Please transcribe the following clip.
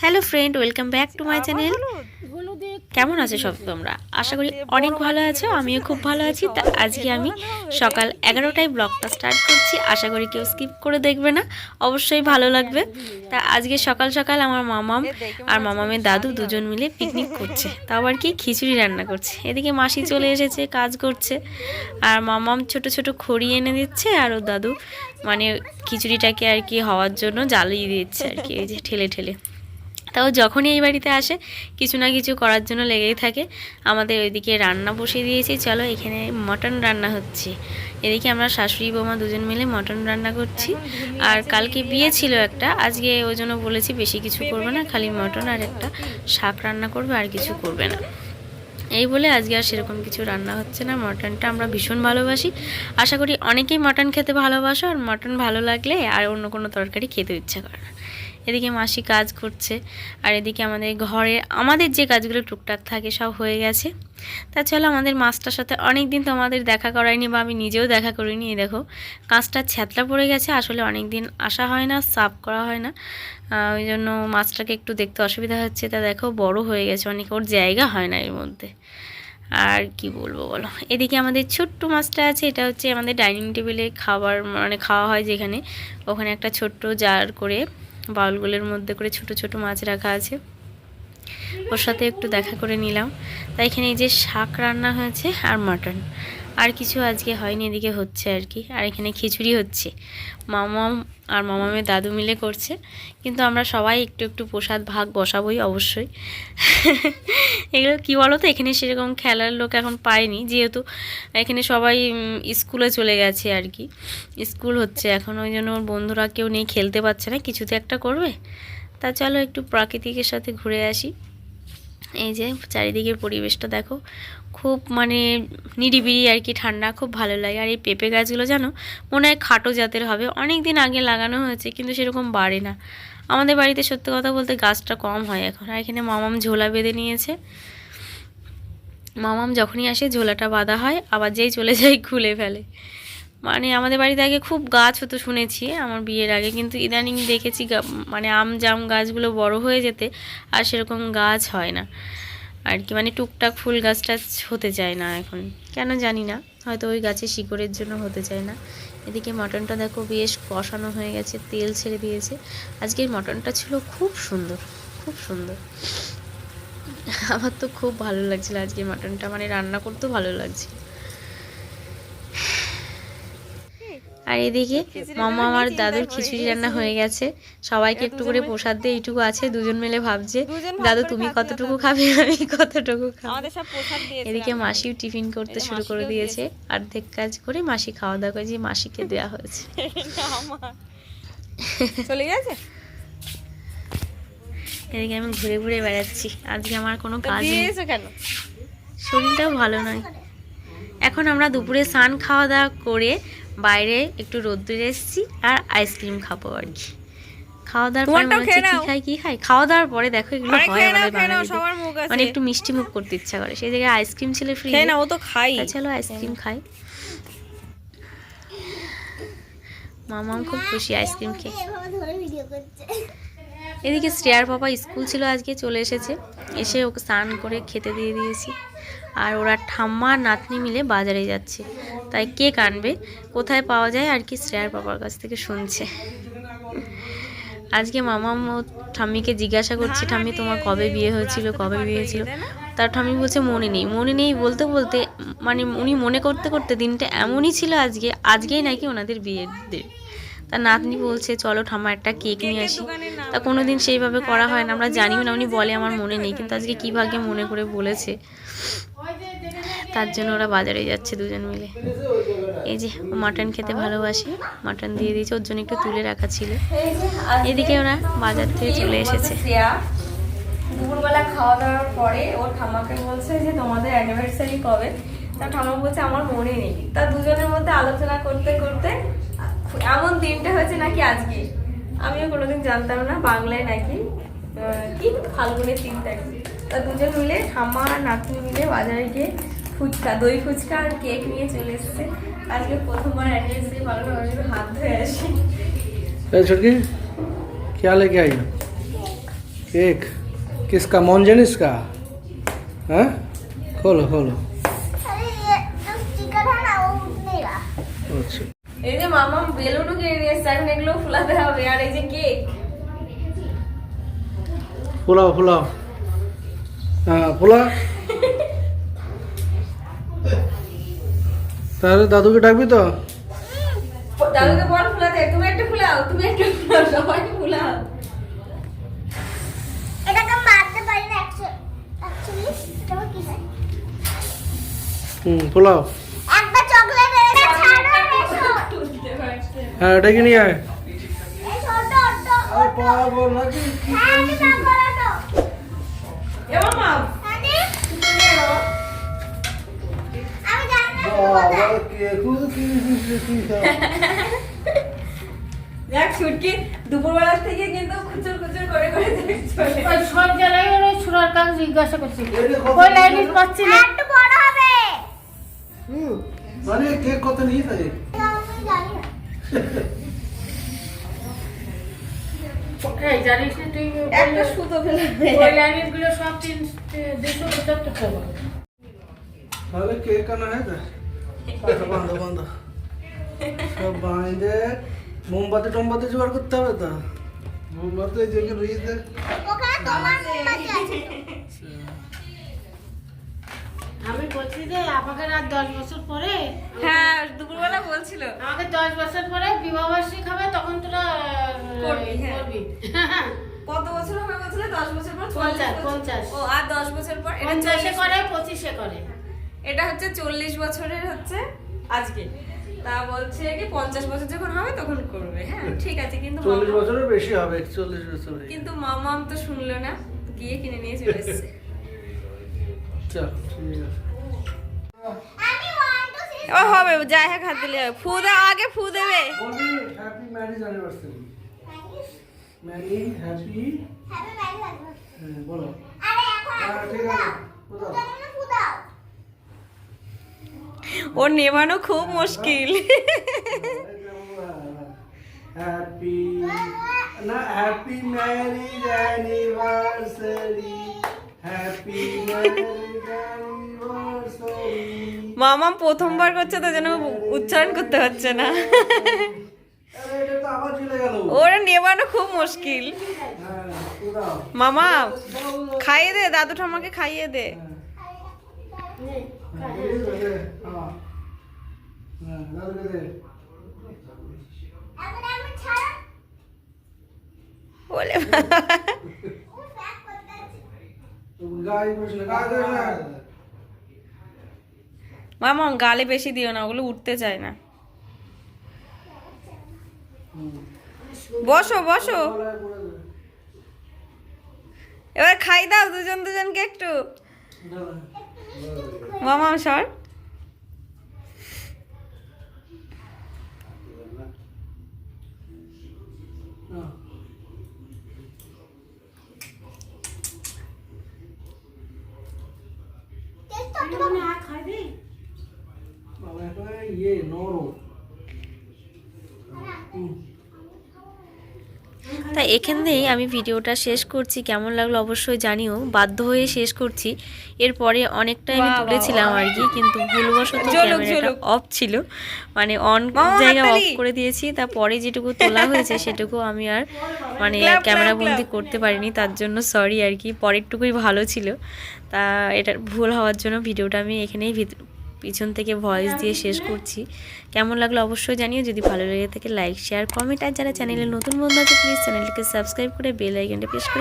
Hello friend, welcome back to my channel. কেমন আছো সব তোমরা? আশা করি অনেক ভালো আছো, আমিও খুব ভালো আছি। তা আজকে আমি সকাল 11টায় ব্লগটা স্টার্ট করছি। আশা করি কেউ স্কিপ করে দেখবে না, অবশ্যই ভালো লাগবে। তা আজকে সকাল সকাল আমার মামাম আর মামামের দাদু দুজন মিলে পিকনিক করছে, তাও আবার কি খিচুড়ি রান্না করছে। এদিকে মাসি চলে এসেছে, কাজ করছে, আর মামাম ছোট ছোট খড়ি এনে দিচ্ছে, আর ওর দাদু মানে খিচুড়িটাকে আর কি হওয়ার জন্য জ্বালিয়ে দিচ্ছে আর কি, এই যে ঠেলে ঠেলে। তাও যখনই এই বাড়িতে আসে কিছু না কিছু করার জন্য লেগেই থাকে। আমাদের ওইদিকে রান্না বসিয়ে দিয়েছি, চলো এখানে মটন রান্না হচ্ছে। এদিকে আমরা শাশুড়ি বৌমা দুজন মিলে মটন রান্না করছি। আর কালকে বিয়ে ছিল একটা, আজকে ওই জন্য বলেছি বেশি কিছু করবে না, খালি মটন আর একটা শাক রান্না করবে, আর কিছু করবে না। এই বলে আজকে আর সেরকম কিছু রান্না হচ্ছে না। মটনটা আমরা ভীষণ ভালোবাসি, আশা করি অনেকেই মটন খেতে ভালোবাসো, আর মটন ভালো লাগলে আর অন্য কোনো তরকারি খেতে ইচ্ছা করে না। এদিকে মাসি কাজ করছে, আর এদিকে আমাদের যে কাজগুলো টুকটাক থাকে সব হয়ে গেছে। তা চলো, আমাদের মাছটার সাথে অনেক দিন তোমাদের দেখা করায়নি, বা আমি নিজেও দেখা করিনি। এই দেখো কাঁচটা ছ্যাতলা পড়ে গেছে, আসলে অনেক দিন আসা হয় না, সাফ করা হয় না, ওই জন্য মাছটাকে একটু দেখতে অসুবিধা হচ্ছে। তা দেখো বড় হয়ে গেছে অনেক, ওর জায়গা হয় না এর মধ্যে। আর কি বলবো বলো। এদিকে আমাদের ছোট্ট মাছটা আছে, এটা হচ্ছে আমাদের ডাইনিং টেবিলে খাবার মানে খাওয়া হয় যেখানে, ওখানে একটা ছোট্ট জার করে বাউলগুলোর মধ্যে করে ছোট ছোট মাছ রাখা আছে, ওর সাথে একটু দেখা করে নিলাম। তাই এখানে এই যে শাক রান্না হয়েছে আর মাটন, আর কিছু আজকে হয়নি, এদিকে হচ্ছে আর কি। আর এখানে খিচুড়ি হচ্ছে, মামাম আর মামামের দাদু মিলে করছে, কিন্তু আমরা সবাই একটু একটু প্রসাদ ভাগ বসাবোই অবশ্যই। এগুলো কী বলো তো, এখানে সেরকম খেলার লোক এখন পাইনি, যেহেতু এখানে সবাই স্কুলে চলে গেছে আর কি, স্কুল হচ্ছে এখন, ওই জন্য ওর বন্ধুরা কেউ নেই, খেলতে পারছে না, কিছুতে একটা করবে। তা চলো একটু প্রাকৃতিকের সাথে ঘুরে আসি। এই যে চারিদিকের পরিবেশটা দেখো, খুব মানে নিরিবিলি আর কি, ঠান্ডা, খুব ভালো লাগে। আর এই পেঁপে গাছগুলো জানো মনে হয় খাটো জাতের হবে, অনেক দিন আগে লাগানো হয়েছে কিন্তু সেরকম বাড়ে না আমাদের বাড়িতে, সত্যি কথা বলতে গাছটা কম হয় এখন। আর এখানে মামাম ঝোলা বেঁধে নিয়েছে, মামাম যখনই আসে ঝোলাটা বাঁধা হয়, আবার যেই চলে যায় খুলে ফেলে। মানে আমাদের বাড়িতে আগে খুব গাছ হতো শুনেছি আমার বিয়ের আগে, কিন্তু ইদানিং দেখেছি মানে আম জাম গাছগুলো বড় হয়ে যেতে আর সেরকম গাছ হয় না আর কি, মানে টুকটাক ফুল গাছ টাছ হতে চায় না এখন, কেন জানি না, হয়তো ওই গাছের শিকড়ের জন্য হতে চায় না। এদিকে মটনটা দেখো বেশ কষানো হয়ে গেছে, তেল ছেড়ে দিয়েছে। আজকের মটনটা ছিল খুব সুন্দর, খুব সুন্দর, আমার তো খুব ভালো লাগছিল আজকে মটনটা, মানে রান্না করতেও ভালো লাগছে। আর এদিকে মামা আমার দাদুর খিচুড়ি রান্না হয়ে গেছে, সবাইকে একটু করে প্রসাদ দিয়ে এইটুকু আছে, দুজন মিলে ভাবছে দাদু তুমি কতটুকু খাবে আমি কতটুকু খাবো। এদিকে মাসিও টিফিন করতে শুরু করে দিয়েছে, অর্ধেক কাজ করে মাসি খাওয়া দাওয়া করে, যে মাসিকে দেওয়া হয়েছে চলে গেছে। এদিকে আমি ঘুরে ঘুরে বেড়াচ্ছি, আজকে আমার কোনো কাজ নেই, কেন শরীরটাও ভালো নয়। এখন আমরা দুপুরে স্নান খাওয়া দাওয়া করে বাইরে একটু রোদ্দুরে এসেছি, আর আইসক্রিম খাবো আর কি। খাওয়া দাওয়ার পরে মনে হচ্ছে কি খাই, খাওয়া দাওয়ার পরে দেখো এগুলো হয় আমাদের বাঙালিদের, মানে একটু মিষ্টি মুখ করতে ইচ্ছা করে, সেই জায়গায় আইসক্রিম ছিল ফ্রি, ও তো খাই, চলো আইসক্রিম খাই। মামাও খুব খুশি আইসক্রিম খেয়ে। এদিকে শ্রেয়ার বাবা স্কুল ছিল আজকে, চলে এসেছে, এসে ওকে স্নান করে খেতে দিয়ে দিয়েছি। আর ওরা ঠাম্মা নাতনি মিলে বাজারে যাচ্ছে, তাই কেক আনবে, কোথায় পাওয়া যায় আর কি শ্রেয়ার বাবার কাছ থেকে শুনছে। আজকে মামা ঠাম্মিকে জিজ্ঞাসা করছে, ঠাম্মি তোমার কবে বিয়ে হয়েছিল, কবে বিয়ে হয়েছিল? তার ঠাম্মি বলছে মনে নেই, মনে নেই বলতে বলতে মানে উনি মনে করতে করতে দিনটা এমনই ছিল আজকেই নাকি ওনাদের বিয়ের দিন। তা নাতনি বলছে চলো ঠাম্মা একটা কেক নিয়ে আসি। তা কোনো দিন সেইভাবে করা হয় না, আমরা জানিও না, উনি বলে আমার মনে নেই, কিন্তু আজকে কী ভাগ্যে মনে করে বলেছে, তার জন্য ওরা বাজারে যাচ্ছে দুজন মিলে। এই যে ও মাটন খেতে ভালোবাসে, মাটন দিয়ে দিয়েছে, ওর জন্য একটু তুলে রাখা ছিল। এদিকে ওরা বাজার থেকে চলে এসেছে। দুপুরবেলা খাওয়া দাওয়ার পরে ওর ঠাম্মাকে বলছে যে তোমাদের অ্যানিভার্সারি কবে, তা ঠাম্মা বলছে আমার মনে নেই। তা দুজনের মধ্যে আলোচনা করতে করতে এমন দিনটা হয়েছে নাকি আজকে, আমিও কোনোদিন জানতাম না, বাংলায় নাকি কি ফাল্গুনের 3 তারিখ। তা দুজন মিলে ঠাম্মা আর নাতনি মিলে বাজারে গিয়ে ফুচকা, দই ফুচকা আর কেক নিয়ে চলে এসেছে। আজকে প্রথমবার অ্যানিভার্সারি পালন করে, হাত ধুয়ে আসি। छुटकी क्या लेके आई हो? केक किसका मोन्जेनिस का? हाँ खोलो खोलो। अरे ये जो स्टिकर है ना वो उठनेगा। अच्छा এই যে মামাম বেলুনও কিনে নিয়ে এসছে, এখন এগুলো ফুলাতে হবে। আর এই যে কেক, फुलाओ फुलाओ। हाँ फुला। तारे दादू के डाक भी तो দাদুকে বল ফুলাতে। তুমি একটা ফুলাও, তুমি একটা ফুলাও, সবাই ফুলাও। এটাকে মারতে পারি না অ্যাকচুয়ালি এটা কি হয়? फुलाओ। একটা চকলেট এটা ছাড়ো এসো। हाँ डेके नहीं आए। এই ছোট ছোট হ্যাঁ আমি না করো তো। এ মামাম, আরে তুমি এনো। আমি জানি না কোথায়। দেখ ছুটকি দুপুরবেলা থেকে কিন্তু খুচুর খুচুর করে করে চলে। ওই সব জায়গায় ওই ছোড়ার কাজ জিজ্ঞাসা করছি ওই লাইনিস পাচ্ছি না একটু বড় হবে। अरे केक को तो नहीं था ये। আমি জানি না। এই জানিস না তুই একটা সুতো ফেলাবে। ওই লাইনিস গুলো সব 275 টাকা अरे केक का ना है था। बांधो बांधो। सब बांधे मोमबाती टोमबाती जुगाड़ करते हुए था। मोमबाती जगह रही थी। ওখানে তোমার মোমবাতি আছে। আমি বলছি যে আমাকে আর 10 বছর পরে হ্যাঁ দুপুরবেলা বলছিল। আমাকে 10 বছর পরে বিবাহবার্ষিকী হবে তখন তোরা করবি, হ্যাঁ। করবি কত বছর হবে বলছিল? 10 বছর পর 50 ও আর 10 বছর পর এটা 50 করে 40 25 করে এটা হচ্ছে 40 বছরের হচ্ছে আজকে। তা বলছে কি 50 বছর যখন হবে তখন করবে। হ্যাঁ ঠিক আছে, কিন্তু 40 মামাম- বছরের বেশি হবে 41 বছর। কিন্তু মামাম তো শুনলো না, গিয়ে কিনে নিয়ে চলে এসেছে। চল ঠিক আছে। আমি 1 2 3 ও হবে, যাই হোক হাত দিলে হবে। ফু দাও, আগে ফু দেবে। बोली happy marriage anniversary. Marry happy happy marriage anniversary. बोलो। আরে এখন हाँ ठीक है बताओ। তুমি ফুদাও। ওর নেভানো খুব মুশকিল। हैप्पी ना happy marriage anniversary happy marriage anniversary. মামাম প্রথমবার করছে তো যেন উচ্চারণ করতে হচ্ছে না। अरे এটা তো আবার চলে গেল। ওর নেভানো খুব মুশকিল। হ্যাঁ পুরাও। মামা খাইয়ে দে, দাদু ঠাম্মাকে খাইয়ে দে। हाँ दादू के दे। এখন আমি ছাড়ো। বলে ও ব্যাক করতে আছে। गाय कुछ ना गाय कुछ ना। মামাম গালে বেশি দিও না, ওগুলো উঠতে চায় না। বসো বসো, এবার খাই দাও দুজন দুজনকে একটু। মামাম সর। টেস্ট করতে পারো? খাবি बाबा का ये नोरो। তাই এখানেই আমি ভিডিওটা শেষ করছি। কেমন লাগলো অবশ্যই জানিও। বাধ্য হয়ে শেষ করছি। এরপরে অনেকটা আমি তুলেছিলাম আর কি, কিন্তু ভুলবশত ক্যামেরাটা অফ ছিল, মানে অন জায়গা অফ করে দিয়েছি। তারপরে যেটুকু তোলা হয়েছে সেটুকু আমি আর মানে ক্যামেরা বন্দি করতে পারিনি, তার জন্য সরি আর কি। পরেরটুকুই ভালো ছিল। তা এটা ভুল হওয়ার জন্য ভিডিওটা আমি এখানেই পিছন থেকে ভয়েস দিয়ে শেষ করছি। কেমন লাগলো অবশ্যই জানিও। যদি ভালো লেগে থাকে লাইক শেয়ার কমেন্ট, আর যারা চ্যানেলে নতুন বন্ধু আছে প্লিজ চ্যানেলটিকে সাবস্ক্রাইব করে বেল আইকনটা প্রেস করে